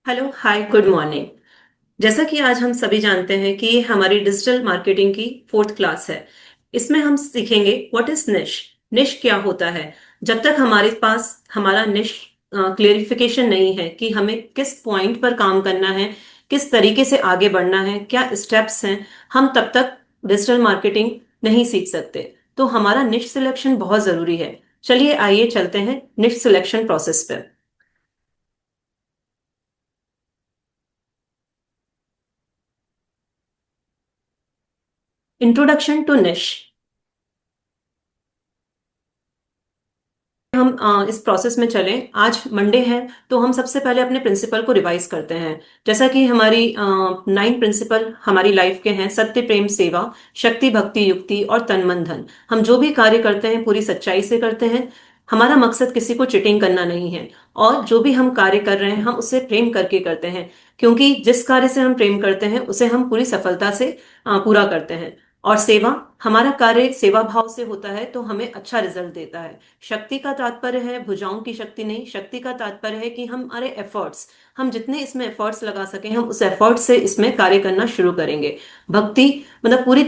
Hello hi good morning. जैसा कि आज हम सभी जानते हैं कि हमारी डिजिटल मार्केटिंग की फोर्थ क्लास है। इसमें हम सीखेंगे व्हाट इज निश। निश क्या होता है। जब तक हमारे पास हमारा निश क्लेरिफिकेशन नहीं है कि हमें किस पॉइंट पर काम करना है, किस तरीके से आगे बढ़ना है, क्या स्टेप्स हैं, हम तब तक डिजिटल मार्केटिंग नहीं सीख सकते। तो हमारा निश सिलेक्शन बहुत जरूरी है। चलिए आइए चलते हैं निश सिलेक्शन प्रोसेस पर। इंट्रोडक्शन टू निश। हम इस प्रोसेस में चलें। आज मंडे है तो हम सबसे पहले अपने प्रिंसिपल को रिवाइज करते हैं। जैसा कि हमारी 9 प्रिंसिपल हमारी लाइफ के हैं: सत्य, प्रेम, सेवा, शक्ति, भक्ति, युक्ति और तन मन धन। हम जो भी कार्य करते हैं पूरी सच्चाई से करते हैं। हमारा मकसद किसी को चिटिंग करना नहीं है। और जो भी हम कार्य कर रहे हैं हम उसे प्रेम करके करते हैं, क्योंकि जिस कार्य से हम प्रेम करते हैं उसे हम पूरी सफलता से पूरा करते हैं। और सेवा, हमारा कार्य सेवा भाव से होता है तो हमें अच्छा रिजल्ट देता है। शक्ति का तात्पर्य है भुजाओं की शक्ति नहीं, शक्ति का तात्पर्य है कि हमारे एफर्ट्स, हम जितने इसमें एफर्ट्स लगा सकें हम उस एफर्ट से इसमें कार्य करना शुरू करेंगे। भक्ति मतलब पूरी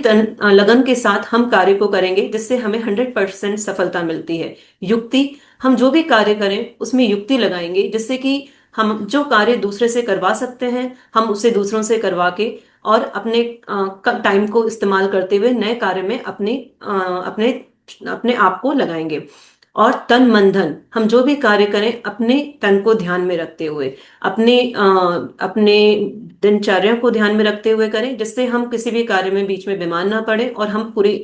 लगन के साथ हम कार्य को करेंगे जिससे हमें 100% सफलता मिलती है। युक्ति, हम जो भी कार्य करें उसमें युक्ति लगाएंगे जिससे कि हम जो कार्य दूसरे से करवा सकते हैं हम उसे दूसरों से करवा के और अपने टाइम को इस्तेमाल करते हुए नए कार्य में अपने अपने आप को लगाएंगे। और तन मन धन, हम जो भी कार्य करें अपने तन को ध्यान में रखते हुए, अपने दिनचर्या को ध्यान में रखते हुए करें जिससे हम किसी भी कार्य में बीच में बीमार ना पड़े और हम पूरी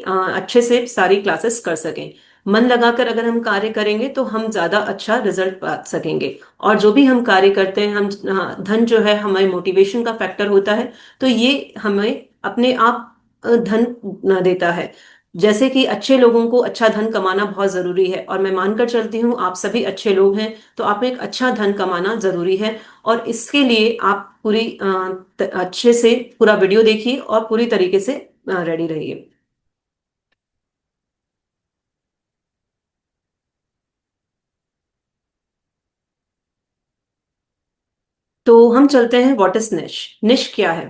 अच्छे से सारी क्लासेस कर सकें। मन लगाकर अगर हम कार्य करेंगे तो हम ज्यादा अच्छा रिजल्ट पा सकेंगे। और जो भी हम कार्य करते हैं हम धन जो है हमारे मोटिवेशन का फैक्टर होता है। तो ये हमें अपने आप धन देता है। जैसे कि अच्छे लोगों को अच्छा धन कमाना बहुत जरूरी है और मैं मानकर चलती हूँ आप सभी अच्छे लोग हैं तो आप एक अच्छा धन कमाना जरूरी है। और इसके लिए आप पूरी अच्छे से पूरा वीडियो देखिए और पूरी तरीके से रेडी रहिए। तो हम चलते हैं व्हाट इज निश। निश क्या है।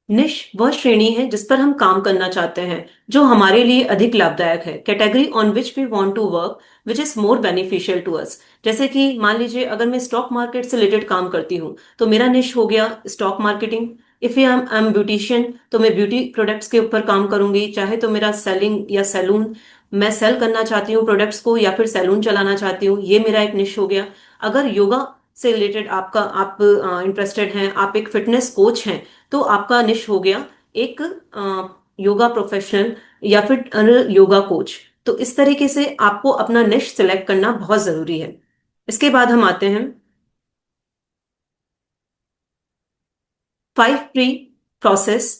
निश वह श्रेणी है जिस पर हम काम करना चाहते हैं जो हमारे लिए अधिक लाभदायक है। Category on which we want to work which is more beneficial to us. जैसे कि मान लीजिए अगर मैं स्टॉक मार्केट से रिलेटेड काम करती हूँ तो मेरा निश हो गया stock marketing. If I am beautician तो मैं ब्यूटी प्रोडक्ट्स के ऊपर काम करूंगी, चाहे तो मेरा सेलिंग या सैलून, मैं सेल करना चाहती हूँ प्रोडक्ट्स को या फिर सैलून चलाना चाहती हूँ, ये मेरा एक निश हो गया। अगर योगा से रिलेटेड आपका आप इंटरेस्टेड हैं, आप एक फिटनेस कोच हैं, तो आपका निश हो गया एक योगा प्रोफेशनल या फिर योगा कोच। तो इस तरीके से आपको अपना निश सिलेक्ट करना बहुत जरूरी है। इसके बाद हम आते हैं 5 प्री प्रोसेस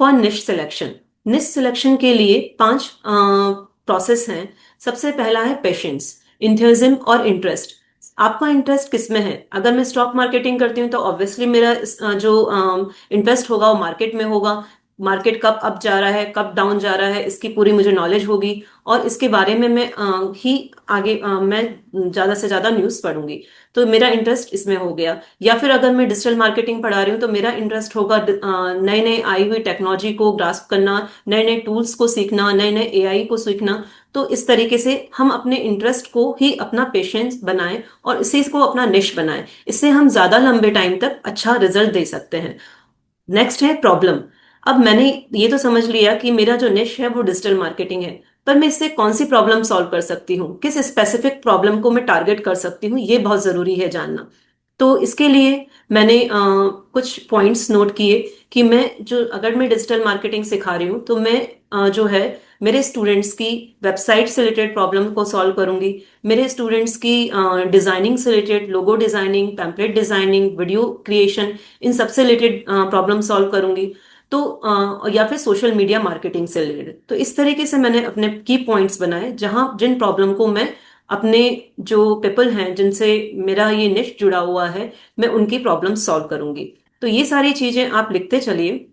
फॉर निश सिलेक्शन। निश सिलेक्शन के लिए 5 प्रोसेस हैं। सबसे पहला है पेशेंस, इंथुजिज्म और इंटरेस्ट। आपका इंटरेस्ट किस में है। अगर मैं स्टॉक मार्केटिंग करती हूँ तो ऑब्वियसली मेरा जो इंटरेस्ट होगा वो मार्केट में होगा। मार्केट कब अप जा रहा है कब डाउन जा रहा है इसकी पूरी मुझे नॉलेज होगी और इसके बारे में मैं ही आगे मैं ज्यादा से ज्यादा न्यूज़ पढ़ूंगी। तो मेरा इंटरेस्ट इसमें हो गया। या फिर अगर मैं डिजिटल मार्केटिंग पढ़ा रही हूँ तो मेरा इंटरेस्ट होगा नए नए आई हुई टेक्नोलॉजी को ग्रास्प करना, नए नए टूल्स को सीखना, नए नए एआई को सीखना। तो इस तरीके से हम अपने इंटरेस्ट को ही अपना पेशेंस बनाएं और इसी को अपना निश बनाएं। इससे हम ज्यादा लंबे टाइम तक अच्छा रिजल्ट दे सकते हैं। नेक्स्ट है प्रॉब्लम। अब मैंने ये तो समझ लिया कि मेरा जो निश है वो डिजिटल मार्केटिंग है, पर मैं इससे कौन सी प्रॉब्लम सॉल्व कर सकती हूँ, किस स्पेसिफिक प्रॉब्लम को मैं टारगेट कर सकती हूँ, ये बहुत जरूरी है जानना। तो इसके लिए मैंने कुछ पॉइंट्स नोट किए कि मैं जो अगर मैं डिजिटल मार्केटिंग सिखा रही हूँ तो मैं जो है मेरे स्टूडेंट्स की वेबसाइट से रिलेटेड प्रॉब्लम को सॉल्व करूंगी। मेरे स्टूडेंट्स की डिजाइनिंग से related, logo designing, template designing, video creation, इन सबसे रिलेटेड प्रॉब्लम सॉल्व करूंगी। तो या फिर सोशल मीडिया मार्केटिंग से रिलेटेड। तो इस तरीके से मैंने अपने की पॉइंट्स बनाए जहां जिन प्रॉब्लम को मैं अपने जो पीपल हैं जिनसे मेरा ये निश जुड़ा हुआ है मैं उनकी प्रॉब्लम सॉल्व करूंगी। तो ये सारी चीजें आप लिखते चलिए।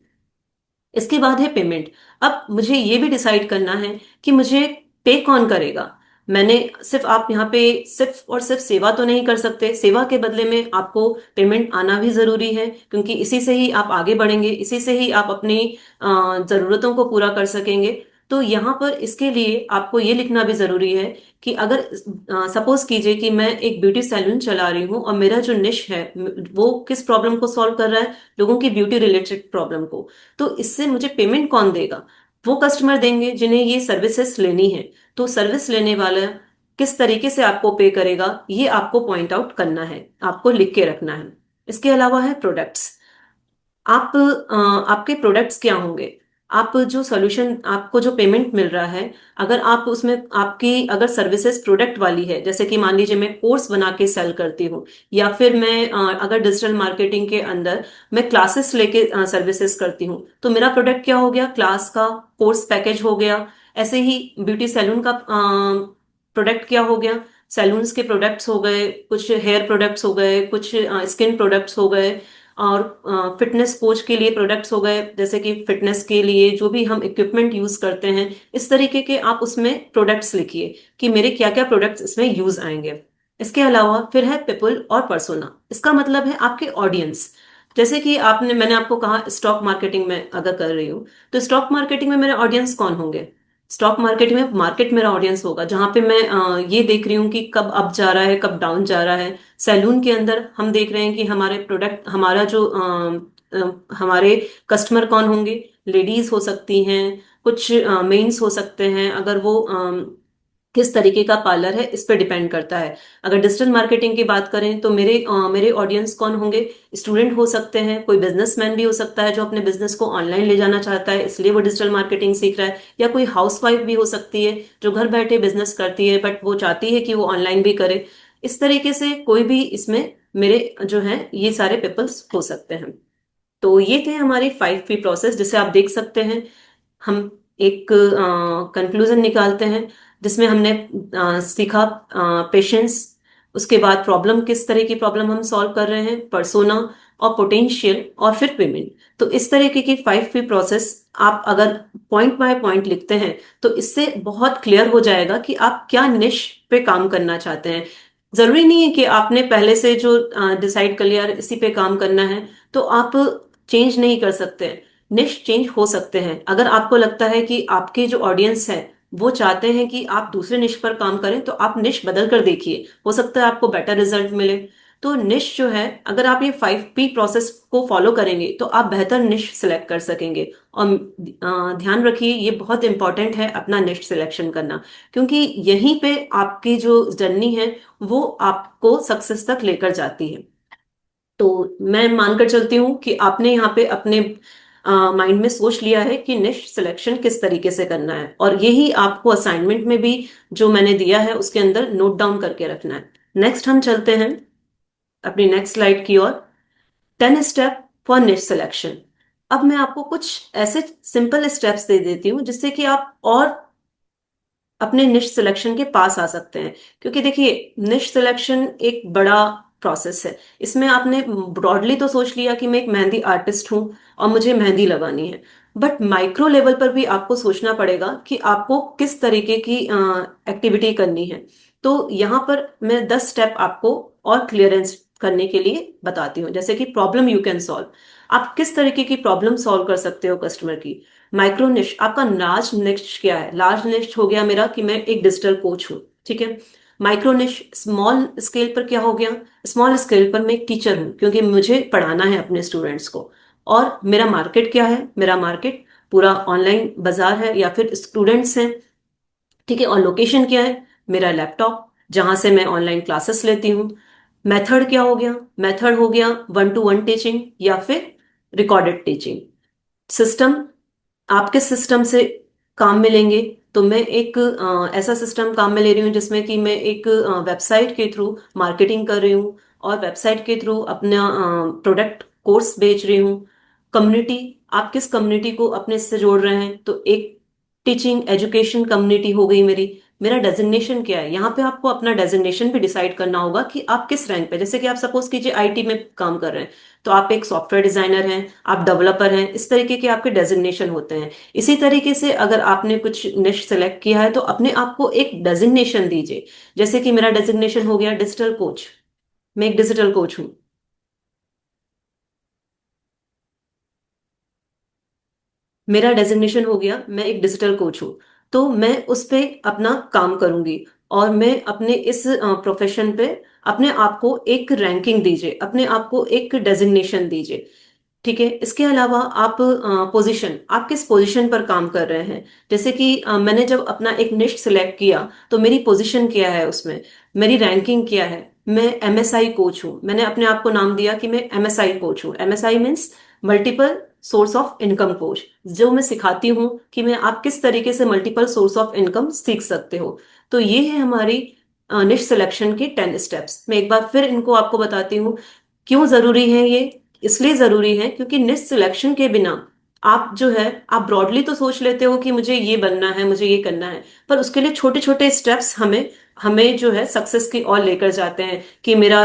इसके बाद है पेमेंट। अब मुझे ये भी डिसाइड करना है कि मुझे पे कौन करेगा। मैंने सिर्फ आप यहाँ पे सिर्फ और सिर्फ सेवा तो नहीं कर सकते, सेवा के बदले में आपको पेमेंट आना भी जरूरी है, क्योंकि इसी से ही आप आगे बढ़ेंगे, इसी से ही आप अपनी जरूरतों को पूरा कर सकेंगे। तो यहाँ पर इसके लिए आपको ये लिखना भी जरूरी है कि अगर सपोज कीजिए कि मैं एक ब्यूटी सैलून चला रही हूँ और मेरा जो निश है वो किस प्रॉब्लम को सॉल्व कर रहा है, लोगों की ब्यूटी रिलेटेड प्रॉब्लम को। तो इससे मुझे पेमेंट कौन देगा? वो कस्टमर देंगे जिन्हें ये सर्विसेज लेनी है। तो सर्विस लेने वाला किस तरीके से आपको पे करेगा, ये आपको पॉइंट आउट करना है, आपको लिख के रखना है। इसके अलावा है प्रोडक्ट्स। आपके प्रोडक्ट्स क्या होंगे? आप जो सॉल्यूशन, आपको जो पेमेंट मिल रहा है, अगर आप उसमें आपकी अगर सर्विसेज प्रोडक्ट वाली है, जैसे कि मान लीजिए मैं कोर्स बना के सेल करती हूँ, या फिर मैं अगर डिजिटल मार्केटिंग के अंदर मैं क्लासेस लेके सर्विसेज करती हूँ, तो मेरा प्रोडक्ट क्या हो गया? क्लास का कोर्स पैकेज हो गया। ऐसे ही ब्यूटी सैलून का प्रोडक्ट क्या हो गया? सैलून्स के प्रोडक्ट्स हो गए, कुछ हेयर प्रोडक्ट्स हो गए, कुछ स्किन प्रोडक्ट्स हो गए, और फिटनेस कोच के लिए प्रोडक्ट्स हो गए, जैसे कि फिटनेस के लिए जो भी हम इक्विपमेंट यूज करते हैं, इस तरीके के आप उसमें प्रोडक्ट्स लिखिए कि मेरे क्या क्या प्रोडक्ट्स इसमें यूज आएंगे। इसके अलावा फिर है पीपल और पर्सोना। इसका मतलब है आपके ऑडियंस। जैसे कि मैंने आपको कहा स्टॉक मार्केटिंग में अगर कर रही हूँ, तो स्टॉक मार्केटिंग में मेरे ऑडियंस कौन होंगे? स्टॉक मार्केटिंग में मार्केट मेरा ऑडियंस होगा, जहां पे मैं ये देख रही हूँ कि कब अप जा रहा है, कब डाउन जा रहा है। सैलून के अंदर हम देख रहे हैं कि हमारे प्रोडक्ट, हमारा जो हमारे कस्टमर कौन होंगे? लेडीज हो सकती हैं, कुछ मेंस हो सकते हैं, अगर वो किस तरीके का पार्लर है इस पे डिपेंड करता है। अगर डिजिटल मार्केटिंग की बात करें तो मेरे ऑडियंस कौन होंगे? स्टूडेंट हो सकते हैं, कोई बिजनेसमैन भी हो सकता है जो अपने बिजनेस को ऑनलाइन ले जाना चाहता है, इसलिए वो डिजिटल मार्केटिंग सीख रहा है, या कोई हाउसवाइफ भी हो सकती है जो घर बैठे बिजनेस करती है बट वो चाहती है कि वो ऑनलाइन भी करे। इस तरीके से कोई भी इसमें मेरे जो है ये सारे पीपल्स हो सकते हैं। तो ये थे हमारी 5P प्रोसेस, जिसे आप देख सकते हैं। हम एक कंक्लूजन निकालते हैं जिसमें हमने सीखा पेशेंस, उसके बाद प्रॉब्लम, किस तरह की प्रॉब्लम हम सॉल्व कर रहे हैं, पर्सोना और पोटेंशियल, और फिर पेमेंट। तो इस तरीके की 5P प्रोसेस आप अगर पॉइंट बाय पॉइंट लिखते हैं तो इससे बहुत क्लियर हो जाएगा कि आप क्या निश पे काम करना चाहते हैं। जरूरी नहीं है कि आपने पहले से जो डिसाइड कर लिया इसी पे काम करना है तो आप चेंज नहीं कर सकते। निश चेंज हो सकते हैं। अगर आपको लगता है कि आपके जो ऑडियंस है वो चाहते हैं कि आप दूसरे निश पर काम करें, तो आप निश बदल कर देखिए, हो सकता है आपको बेटर रिजल्ट मिले। तो निश जो है, अगर आप ये 5P प्रोसेस को फॉलो करेंगे तो आप बेहतर निश सिलेक्ट कर सकेंगे। और ध्यान रखिए, ये बहुत इंपॉर्टेंट है अपना निश सिलेक्शन करना, क्योंकि यहीं पे आपकी जो जर्नी है वो आपको सक्सेस तक लेकर जाती है। तो मैं मानकर चलती हूँ कि आपने यहाँ पे अपने माइंड में सोच लिया है कि निश सिलेक्शन किस तरीके से करना है, और यही आपको असाइनमेंट में भी जो मैंने दिया है उसके अंदर नोट डाउन करके रखना है। नेक्स्ट हम चलते हैं अपनी नेक्स्ट स्लाइड की ओर। 10 स्टेप फॉर निश सिलेक्शन। अब मैं आपको कुछ ऐसे सिंपल स्टेप्स दे देती हूँ जिससे कि आप और अपने निश सिलेक्शन के पास आ सकते हैं। क्योंकि देखिए, निश सिलेक्शन एक बड़ा प्रोसेस है। इसमें आपने ब्रॉडली तो सोच लिया कि मैं एक मेहंदी आर्टिस्ट हूं और मुझे मेहंदी लगानी है, बट माइक्रो लेवल पर भी आपको सोचना पड़ेगा कि आपको किस तरीके की एक्टिविटी करनी है। तो यहाँ पर मैं 10 स्टेप आपको और क्लियरेंस करने के लिए बताती हूँ। जैसे कि प्रॉब्लम यू कैन सॉल्व, आप किस तरीके की प्रॉब्लम सॉल्व कर सकते हो कस्टमर की। माइक्रो निश, आपका लार्ज निश क्या है? लार्ज निश हो गया मेरा कि मैं एक डिजिटल कोच हूँ, ठीक है। माइक्रो निश, स्मॉल स्केल पर क्या हो गया? स्मॉल स्केल पर मैं एक टीचर हूँ क्योंकि मुझे पढ़ाना है अपने स्टूडेंट्स को। और मेरा मार्केट क्या है? मेरा मार्केट पूरा ऑनलाइन बाजार है या फिर स्टूडेंट्स हैं, ठीक है। और लोकेशन क्या है? मेरा लैपटॉप, जहां से मैं ऑनलाइन क्लासेस लेती हूँ। मेथड क्या हो गया? मेथड हो गया 1-to-1 टीचिंग या फिर रिकॉर्डेड टीचिंग। सिस्टम, आप किस सिस्टम से काम में लेंगे? तो मैं एक ऐसा सिस्टम काम में ले रही हूँ जिसमें कि मैं एक वेबसाइट के थ्रू मार्केटिंग कर रही हूँ और वेबसाइट के थ्रू अपना प्रोडक्ट कोर्स बेच रही हूँ। कम्युनिटी, आप किस कम्युनिटी को अपने से जोड़ रहे हैं? तो एक टीचिंग एजुकेशन कम्युनिटी हो गई मेरी, मेरा डेजिग्नेशन क्या है। यहाँ पे आपको अपना डेजिग्नेशन भी डिसाइड करना होगा कि आप किस रैंक पे, जैसे कि आप सपोज कीजिए आईटी में काम कर रहे हैं, तो आप एक सॉफ्टवेयर डिजाइनर हैं, आप डेवलपर हैं, इस तरीके के आपके डेजिग्नेशन होते हैं। इसी तरीके से अगर आपने कुछ निश सेलेक्ट किया है तो अपने आप को एक डेजिग्नेशन दीजिए। जैसे कि मेरा डेजिग्नेशन हो गया डिजिटल कोच, मैं एक डिजिटल कोच हूँ। मेरा डेजिग्नेशन हो गया, मैं एक डिजिटल कोच हूँ। तो मैं उस पे अपना काम करूंगी, और मैं अपने इस प्रोफेशन पे अपने आप को एक रैंकिंग दीजिए, अपने आप को एक डेजिग्नेशन दीजिए। ठीक है। इसके अलावा आप पोजीशन, आप किस पोजीशन पर काम कर रहे हैं। जैसे कि मैंने जब अपना एक निश सिलेक्ट किया तो मेरी पोजीशन क्या है उसमें, मेरी रैंकिंग क्या है। मैं एमएसआई कोच हूँ, मैंने अपने आप को नाम दिया कि मैं एमएसआई कोच हूँ। MSI means multiple source of income coach. जो मैं सिखाती हूँ कि मैं आप किस तरीके से मल्टीपल सोर्स ऑफ इनकम सीख सकते हो। तो ये है हमारी निश सिलेक्शन की 10 स्टेप्स। मैं एक बार फिर इनको आपको बताती हूँ। क्यों जरूरी है ये, इसलिए जरूरी है क्योंकि निश सिलेक्शन के बिना आप जो है, आप ब्रॉडली तो सोच लेते हो कि मुझे ये बनना है, मुझे ये करना है, पर उसके लिए छोटे छोटे स्टेप्स हमें हमें जो है सक्सेस की ओर लेकर जाते हैं। कि मेरा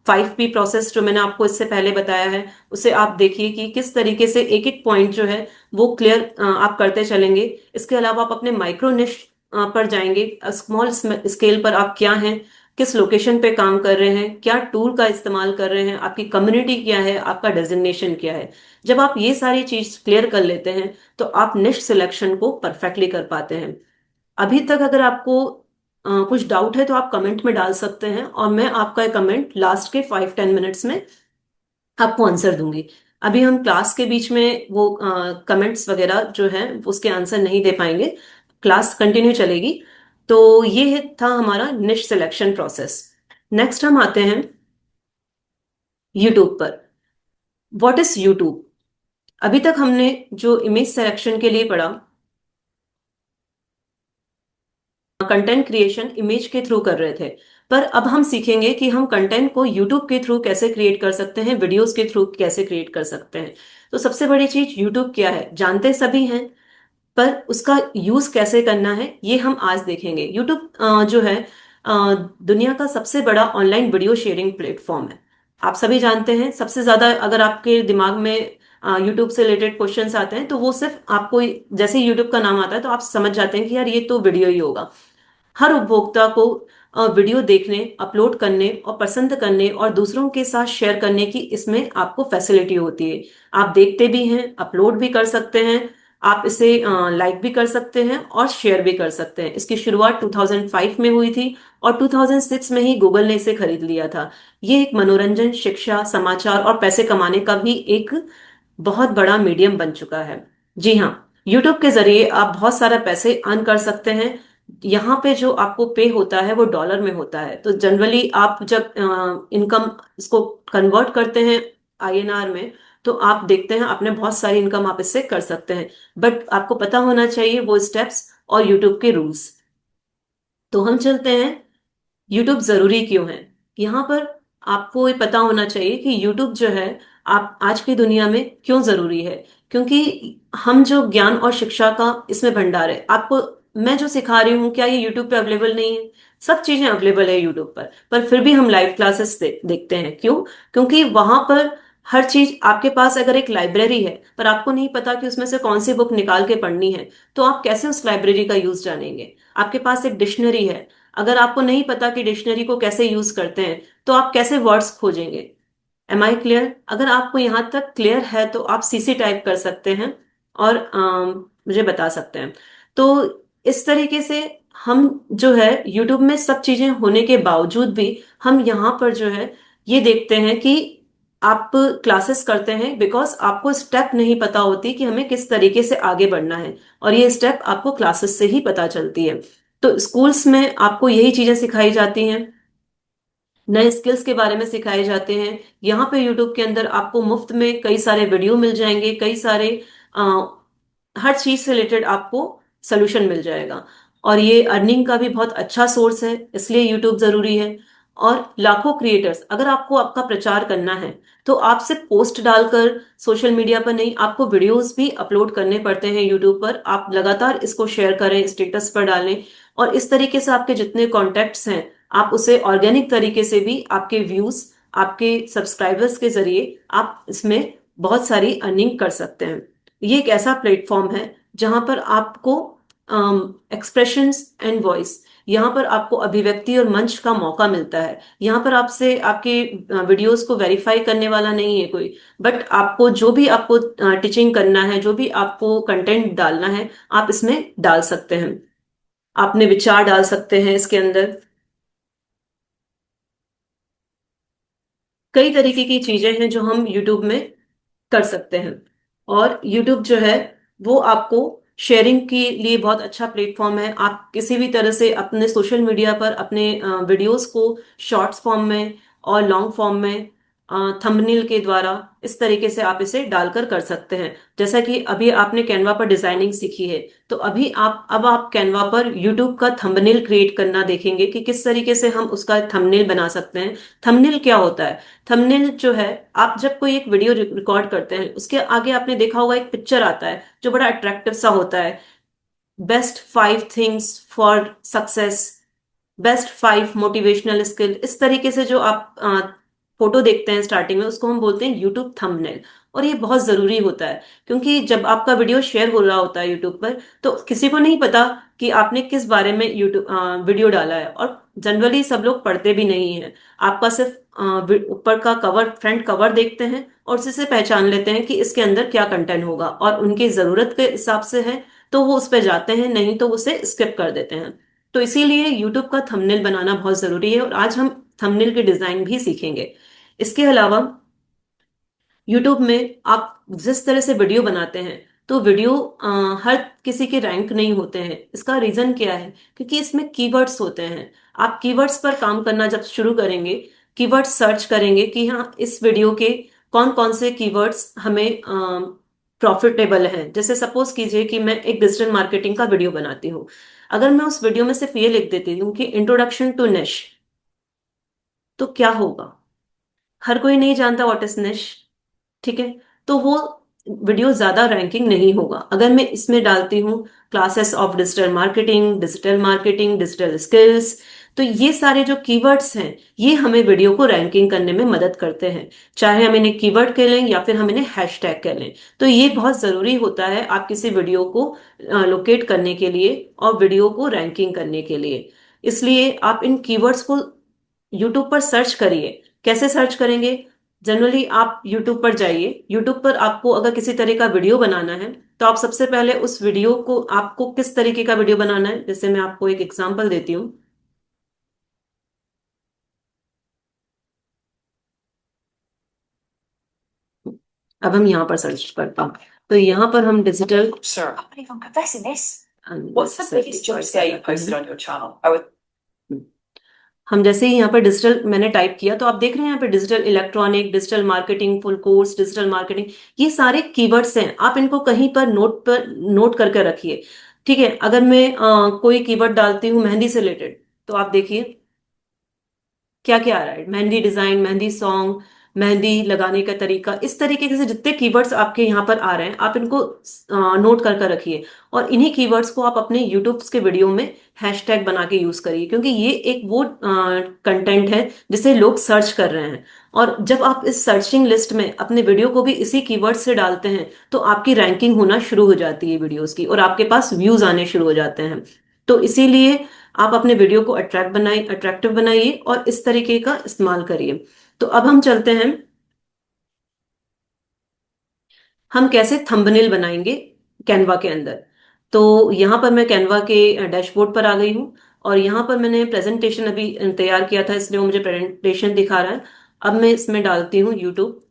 5P प्रोसेस जो मैंने आपको इससे पहले बताया है, उसे आप देखिए कि किस तरीके से एक एक पॉइंट जो है वो क्लियर आप करते चलेंगे। इसके अलावा आप अपने माइक्रो निश पर जाएंगे, स्मॉल स्केल पर आप क्या हैं, किस लोकेशन पे काम कर रहे हैं, क्या टूल का इस्तेमाल कर रहे हैं, आपकी कम्युनिटी क्या है, आपका डेजिग्नेशन क्या है। जब आप ये सारी चीज क्लियर कर लेते हैं तो आप निश सिलेक्शन को परफेक्टली कर पाते हैं। अभी तक अगर आपको कुछ डाउट है तो आप कमेंट में डाल सकते हैं, और मैं आपका कमेंट लास्ट के 5-10 मिनट्स में आपको आंसर दूंगी। अभी हम क्लास के बीच में वो कमेंट्स वगैरह जो है उसके आंसर नहीं दे पाएंगे, क्लास कंटिन्यू चलेगी। तो ये था हमारा निश सिलेक्शन प्रोसेस। नेक्स्ट हम आते हैं यूट्यूब पर। What is YouTube. अभी तक हमने जो इमेज सिलेक्शन के लिए पढ़ा, कंटेंट क्रिएशन इमेज के थ्रू कर रहे थे, पर अब हम सीखेंगे कि हम कंटेंट को यूट्यूब के थ्रू कैसे क्रिएट कर सकते हैं, वीडियोस के थ्रू कैसे क्रिएट कर सकते हैं। तो सबसे बड़ी चीज यूट्यूब क्या है जानते सभी हैं, पर उसका यूज कैसे करना है ये हम आज देखेंगे। यूट्यूब जो है दुनिया का सबसे बड़ा ऑनलाइन वीडियो शेयरिंग प्लेटफॉर्म है। आप सभी जानते हैं, सबसे ज्यादा अगर आपके दिमाग में यूट्यूब से रिलेटेड क्वेश्चंस आते हैं तो वो सिर्फ आपको, जैसे ही यूट्यूब का नाम आता है तो आप समझ जाते हैं कि यार ये तो वीडियो ही होगा। हर उपभोक्ता को वीडियो देखने, अपलोड करने और पसंद करने और दूसरों के साथ शेयर करने की इसमें आपको फैसिलिटी होती है। आप देखते भी हैं, अपलोड भी कर सकते हैं, आप इसे लाइक भी कर सकते हैं और शेयर भी कर सकते हैं। इसकी शुरुआत 2005 में हुई थी और 2006 में ही गूगल ने इसे खरीद लिया था। ये एक मनोरंजन, शिक्षा, समाचार और पैसे कमाने का भी एक बहुत बड़ा मीडियम बन चुका है। जी हाँ, यूट्यूब के जरिए आप बहुत सारा पैसे अर्न कर सकते हैं। यहाँ पे जो आपको पे होता है वो डॉलर में होता है। तो जनरली आप जब इनकम इसको कन्वर्ट करते हैं आईएनआर में, तो आप देखते हैं आपने बहुत सारी इनकम आप इससे कर सकते हैं। बट आपको पता होना चाहिए वो स्टेप्स और यूट्यूब के रूल्स। तो हम चलते हैं यूट्यूब जरूरी क्यों है। यहाँ पर आपको ये पता होना चाहिए कि यूट्यूब जो है आप आज की दुनिया में क्यों जरूरी है। क्योंकि हम जो ज्ञान और शिक्षा का इसमें भंडार है, आपको मैं जो सिखा रही हूँ क्या ये यूट्यूब पे अवेलेबल नहीं है। सब चीजें अवेलेबल है यूट्यूब पर फिर भी हम लाइव क्लासेस देखते हैं। क्यों? क्योंकि वहां पर हर चीज आपके पास, अगर एक लाइब्रेरी है पर आपको नहीं पता कि उसमें से कौन सी बुक निकाल के पढ़नी है, तो आप कैसे उस लाइब्रेरी का यूज जानेंगे। आपके पास एक डिक्शनरी है, अगर आपको नहीं पता कि डिक्शनरी को कैसे यूज करते हैं, तो आप कैसे वर्ड्स खोजेंगे। Am I clear? अगर आपको यहां तक क्लियर है तो आप सीसी टाइप कर सकते हैं और मुझे बता सकते हैं। तो इस तरीके से हम जो है यूट्यूब में सब चीजें होने के बावजूद भी हम यहाँ पर जो है ये देखते हैं कि आप क्लासेस करते हैं बिकॉज आपको स्टेप नहीं पता होती कि हमें किस तरीके से आगे बढ़ना है, और ये स्टेप आपको क्लासेस से ही पता चलती है। तो स्कूल्स में आपको यही चीजें सिखाई जाती हैं, नए स्किल्स के बारे में सिखाए जाते हैं। यहाँ पे यूट्यूब के अंदर आपको मुफ्त में कई सारे वीडियो मिल जाएंगे, कई सारे अ, हर चीज से रिलेटेड आपको सोल्यूशन मिल जाएगा। और ये अर्निंग का भी बहुत अच्छा सोर्स है, इसलिए यूट्यूब जरूरी है। और लाखों क्रिएटर्स, अगर आपको आपका प्रचार करना है तो आप सिर्फ पोस्ट डालकर सोशल मीडिया पर नहीं, आपको वीडियोस भी अपलोड करने पड़ते हैं यूट्यूब पर। आप लगातार इसको शेयर करें, स्टेटस पर डालें, और इस तरीके से आपके जितने कॉन्टेक्ट्स हैं, आप उसे ऑर्गेनिक तरीके से भी आपके व्यूज, आपके सब्सक्राइबर्स के जरिए आप इसमें बहुत सारी अर्निंग कर सकते हैं। ये एक ऐसा प्लेटफॉर्म है जहां पर आपको एक्सप्रेशंस एंड वॉइस, यहाँ पर आपको अभिव्यक्ति और मंच का मौका मिलता है। यहाँ पर आपसे आपके वीडियोस को वेरीफाई करने वाला नहीं है कोई, बट आपको जो भी आपको टीचिंग करना है, जो भी आपको कंटेंट डालना है, आप इसमें डाल सकते हैं। आपने विचार डाल सकते हैं इसके अंदर। कई तरीके की चीजें हैं जो हम यूट्यूब में कर सकते हैं। और यूट्यूब जो है वो आपको शेयरिंग के लिए बहुत अच्छा प्लेटफॉर्म है। आप किसी भी तरह से अपने सोशल मीडिया पर अपने वीडियोस को शॉर्ट्स फॉर्म में और लॉन्ग फॉर्म में थंबनेल के द्वारा इस तरीके से आप इसे डालकर कर सकते हैं। जैसा कि अभी आपने कैनवा पर डिजाइनिंग सीखी है, तो अब आप कैनवा पर यूट्यूब का थंबनेल क्रिएट करना देखेंगे कि किस तरीके से हम उसका थंबनेल बना सकते हैं। थंबनेल क्या होता है? थंबनेल जो है, आप जब कोई एक वीडियो रिकॉर्ड करते हैं, उसके आगे आपने देखा होगा एक पिक्चर आता है जो बड़ा अट्रैक्टिव सा होता है। Best 5 things for success, best 5 motivational skill, इस तरीके से जो आप फोटो देखते हैं स्टार्टिंग में, उसको हम बोलते हैं यूट्यूब थंबनेल। और ये बहुत जरूरी होता है, क्योंकि जब आपका वीडियो शेयर हो रहा होता है यूट्यूब पर, तो किसी को नहीं पता कि आपने किस बारे में यूट्यूब वीडियो डाला है। और जनरली सब लोग पढ़ते भी नहीं है। आपका सिर्फ ऊपर का कवर, फ्रंट कवर देखते हैं और उसी से पहचान लेते हैं कि इसके अंदर क्या कंटेंट होगा, और उनकी जरूरत के हिसाब से है तो वो उस पर जाते हैं, नहीं तो उसे स्किप कर देते हैं। तो इसीलिए YouTube का थंबनेल बनाना बहुत जरूरी है, और आज हम थंबनेल के डिजाइन भी सीखेंगे। इसके अलावा YouTube में आप जिस तरह से वीडियो बनाते हैं, तो वीडियो हर किसी के रैंक नहीं होते हैं। इसका रीजन क्या है? क्योंकि इसमें कीवर्ड्स होते हैं। आप कीवर्ड्स पर काम करना जब शुरू करेंगे, कीवर्ड्स सर्च करेंगे कि हाँ, इस वीडियो के कौन कौन से कीवर्ड्स हमें प्रॉफिटेबल हैं। जैसे सपोज कीजिए कि मैं एक डिजिटल मार्केटिंग का वीडियो बनाती हूँ। अगर मैं उस वीडियो में सिर्फ ये लिख देती हूँ कि इंट्रोडक्शन टू निश, तो क्या होगा? हर कोई नहीं जानता व्हाट इज निश। ठीक है? तो वो वीडियो ज्यादा रैंकिंग नहीं होगा। अगर मैं इसमें डालती हूँ classes of digital marketing, digital marketing, digital skills, तो ये सारे जो कीवर्ड्स हैं, ये हमें वीडियो को रैंकिंग करने में मदद करते हैं। चाहे हम इन्हें कीवर्ड कह लें या फिर हम इन्हें हैशटैग कह लें। तो ये बहुत जरूरी होता है आप किसी वीडियो को लोकेट करने के लिए और वीडियो को रैंकिंग करने के लिए। इसलिए आप इन कीवर्ड्स को यूट्यूब पर सर्च करिए। कैसे सर्च करेंगे? जनरली आप यूट्यूब पर जाइए। यूट्यूब पर आपको अगर किसी तरह का वीडियो बनाना है, तो आप सबसे पहले उस वीडियो को, आपको किस तरीके का वीडियो बनाना है, जैसे मैं आपको एक एग्जांपल देती हूँ। अब हम यहाँ पर सर्च करते हैं, तो यहाँ पर हम digital, Sir, I can't believe I'm confessing this. What's the unnecessary biggest jump scare you posted on your channel? I would. हम जैसे ही यहाँ पर डिजिटल मैंने टाइप किया, तो आप देख रहे हैं यहाँ पे digital electronic, digital marketing full course, digital marketing, ये सारे कीवर्ड्स हैं। आप इनको कहीं पर नोट करके रखिए। ठीक है? अगर मैं कोई कीवर्ड डालती हूँ मेहंदी से रिलेटेड, तो आप देखिए क्या क्या आ रहा है। मेहंदी डिजाइन, मेहंदी सॉन्ग, मेहंदी लगाने का तरीका, इस तरीके से जितने कीवर्ड्स आपके यहाँ पर आ रहे हैं, आप इनको नोट कर कर रखिए। और इन्हीं कीवर्ड्स को आप अपने यूट्यूब के वीडियो में हैशटैग बना के यूज करिए, क्योंकि ये एक वो कंटेंट है जिसे लोग सर्च कर रहे हैं। और जब आप इस सर्चिंग लिस्ट में अपने वीडियो को भी इसी कीवर्ड से डालते हैं, तो आपकी रैंकिंग होना शुरू हो जाती है वीडियोस की, और आपके पास व्यूज आने शुरू हो जाते हैं। तो इसीलिए आप अपने वीडियो को अट्रैक्टिव बनाइए और इस तरीके का इस्तेमाल करिए। तो अब हम चलते हैं, हम कैसे थंबनेल बनाएंगे कैनवा के अंदर। तो यहाँ पर मैं कैनवा के डैशबोर्ड पर आ गई हूँ, और यहाँ पर मैंने प्रेजेंटेशन अभी तैयार किया था, इसलिए वो मुझे प्रेजेंटेशन दिखा रहा है। अब मैं इसमें डालती हूँ यूट्यूब।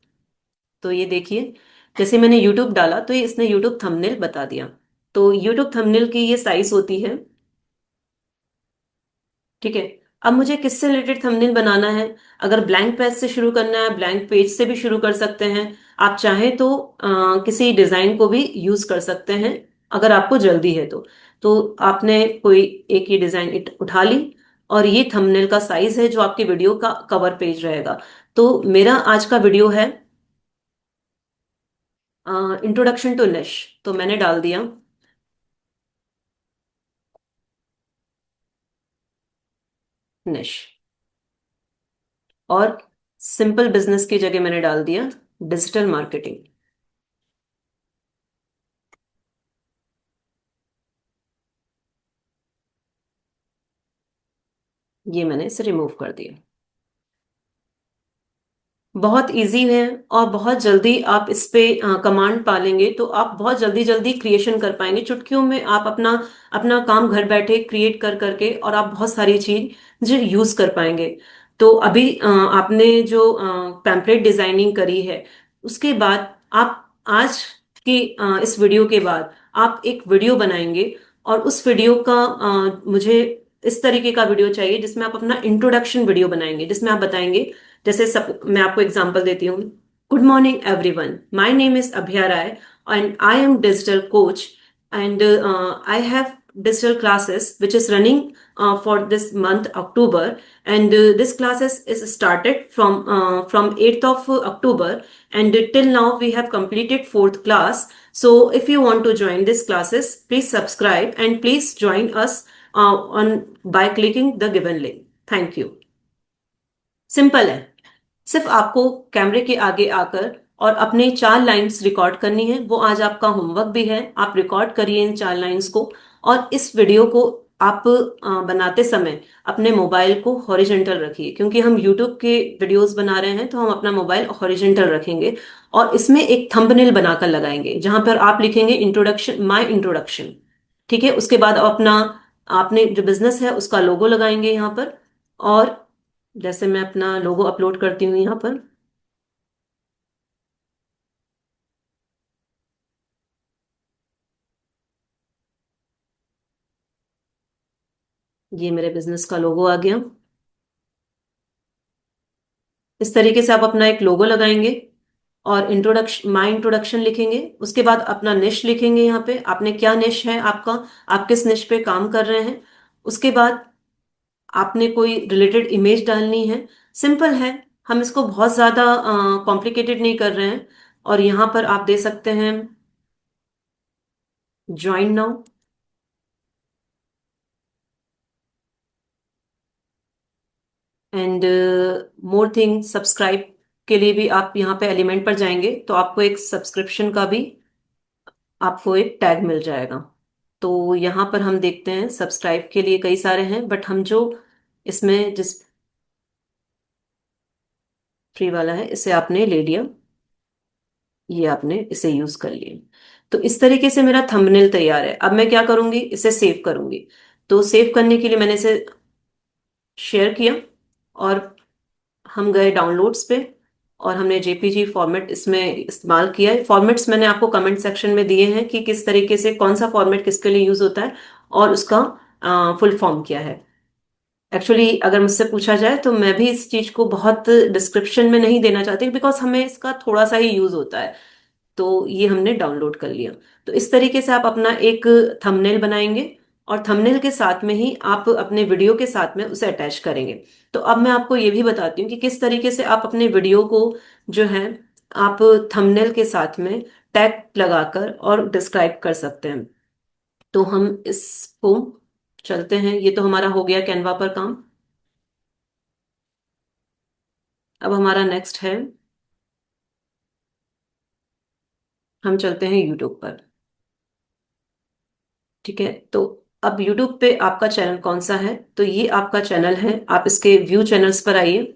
तो ये देखिए, जैसे मैंने यूट्यूब डाला, तो ये इसने यूट्यूब थंबनेल बता दिया। तो यूट्यूब थंबनेल की ये साइज होती है। ठीक है? अब मुझे किससे रिलेटेड थंबनेल बनाना है? अगर ब्लैंक पेज से शुरू करना है, ब्लैंक पेज से भी शुरू कर सकते हैं। आप चाहें तो किसी डिजाइन को भी यूज कर सकते हैं, अगर आपको जल्दी है तो आपने कोई एक ही डिजाइन उठा ली, और ये थंबनेल का साइज है जो आपके वीडियो का कवर पेज रहेगा। तो मेरा आज का वीडियो है इंट्रोडक्शन टू निश, तो मैंने डाल दिया। निश। और सिंपल बिजनेस की जगह मैंने डाल दिया डिजिटल मार्केटिंग। ये मैंने इसे रिमूव कर दिया। बहुत इजी है और बहुत जल्दी आप इस पे कमांड पालेंगे तो आप बहुत जल्दी जल्दी क्रिएशन कर पाएंगे। चुटकियों में आप अपना अपना काम घर बैठे क्रिएट कर करके और आप बहुत सारी चीज यूज कर पाएंगे। तो अभी आपने जो पैम्पलेट डिजाइनिंग करी है उसके बाद आप आज की इस वीडियो के बाद आप एक वीडियो बनाएंगे। और उस वीडियो का मुझे इस तरीके का वीडियो चाहिए जिसमें आप अपना इंट्रोडक्शन वीडियो बनाएंगे, जिसमें आप बताएंगे जैसे मैं आपको एग्जांपल देती हूँ। Good morning everyone, my name is Abhaya Rai and I am digital coach and I have digital classes which is running for this month October, and this classes is started from 8th of October, and till now we have completed fourth class. So if you want to join these classes, please subscribe and please join us on by clicking the given link. Thank you. Simple है। सिर्फ आपको कैमरे के आगे आकर और अपने 4 lines record करनी है। वो आज आपका होमवर्क भी है। आप रिकॉर्ड करिए इन 4 लाइंस को और इस वीडियो को आप बनाते समय अपने मोबाइल को हॉरिजेंटल रखिए, क्योंकि हम यूट्यूब के वीडियोस बना रहे हैं तो हम अपना मोबाइल हॉरिजेंटल रखेंगे और इसमें एक थंबनेल बनाकर लगाएंगे जहां पर आप लिखेंगे इंट्रोडक्शन, माय इंट्रोडक्शन। ठीक है, उसके बाद आप अपना आपने जो बिजनेस है उसका लोगो लगाएंगे यहाँ पर। और जैसे मैं अपना लोगो अपलोड करती हूँ यहाँ पर। ये मेरे बिजनेस का लोगो आ गया। इस तरीके से आप अपना एक लोगो लगाएंगे और इंट्रोडक्शन, माय इंट्रोडक्शन लिखेंगे। उसके बाद अपना निश लिखेंगे। यहाँ पे आपने क्या निश है आपका, आप किस निश पे काम कर रहे हैं। उसके बाद आपने कोई रिलेटेड इमेज डालनी है। सिंपल है, हम इसको बहुत ज्यादा कॉम्प्लिकेटेड नहीं कर रहे हैं। और यहाँ पर आप दे सकते हैं join now and more thing subscribe के लिए भी आप यहाँ पे एलिमेंट पर जाएंगे तो आपको एक सब्सक्रिप्शन का भी आपको एक टैग मिल जाएगा। तो यहाँ पर हम देखते हैं सब्सक्राइब के लिए कई सारे हैं, बट हम जो इसमें जिस फ्री वाला है इसे आपने ले लिया, ये आपने इसे यूज कर लिया। तो इस तरीके से मेरा थंबनेल तैयार है। अब मैं क्या करूंगी, इसे सेव करूंगी। तो सेव करने के लिए मैंने इसे शेयर किया और हम गए डाउनलोड्स पे और हमने जेपीजी फॉर्मेट इसमें इस्तेमाल किया है। फॉर्मेट्स मैंने आपको कमेंट सेक्शन में दिए हैं कि किस तरीके से कौन सा फॉर्मेट किसके लिए यूज होता है और उसका फुल फॉर्म क्या है। एक्चुअली अगर मुझसे पूछा जाए तो मैं भी इस चीज को बहुत डिस्क्रिप्शन में नहीं देना चाहती, बिकॉज हमें इसका थोड़ा सा ही यूज होता है। तो ये हमने डाउनलोड कर लिया। तो इस तरीके से आप अपना एक थंबनेल बनाएंगे और थंबनेल के साथ में ही आप अपने वीडियो के साथ में उसे अटैच करेंगे। तो अब मैं आपको ये भी बताती हूँ कि किस तरीके से आप अपने वीडियो को जो है आप थंबनेल के साथ में टैग लगाकर और डिस्क्राइब कर सकते हैं। तो हम इसको चलते हैं। ये तो हमारा हो गया कैनवा पर काम। अब हमारा नेक्स्ट है, हम चलते हैं यूट्यूब पर। ठीक है, तो अब यूट्यूब पे आपका चैनल कौन सा है, तो ये आपका चैनल है। आप इसके व्यू चैनल्स पर आइए।